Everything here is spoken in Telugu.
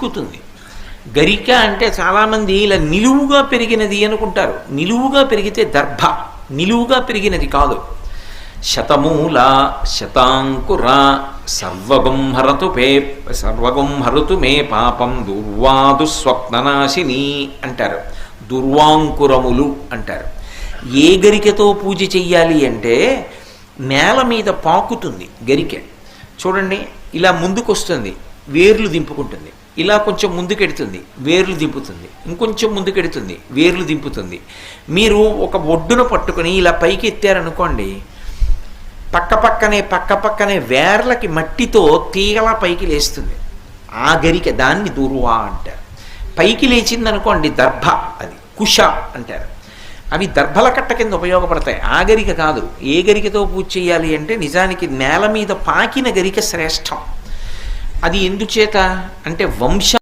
ఎక్కుతుంది. గరిక అంటే చాలామంది ఇలా నిలువుగా పెరిగినది అనుకుంటారు. నిలువుగా పెరిగితే దర్భ, నిలువుగా పెరిగినది కాదు. శతమూల శతాంకుర సర్వగం హరతు మే పాపం దుర్వాదు స్వప్ననాశిని అంటారు. దుర్వాంకురములు అంటారు. ఏ గరికతో పూజ చెయ్యాలి అంటే నేల మీద పాకుతుంది గరిక. చూడండి, ఇలా ముందుకొస్తుంది, వేర్లు దింపుకుంటుంది. ఇలా కొంచెం ముందుకెడుతుంది, వేర్లు దింపుతుంది. ఇంకొంచెం ముందుకెడుతుంది, వేర్లు దింపుతుంది. మీరు ఒక ఒడ్డున పట్టుకుని ఇలా పైకి ఎత్తారనుకోండి, పక్కపక్కనే వేర్లకి మట్టితో తీగలా పైకి లేస్తుంది. ఆ గరిక, దాన్ని దుర్వా అంటారు. పైకి లేచిందనుకోండి దర్భ, అది కుష అంటారు. అవి దర్భల కట్ట కింద ఉపయోగపడతాయి. ఆ గరిక కాదు. ఏ గరికతో పూజ చేయాలి అంటే నిజానికి నేల మీద పాకిన గరిక శ్రేష్టం. అది ఎందుచేత అంటే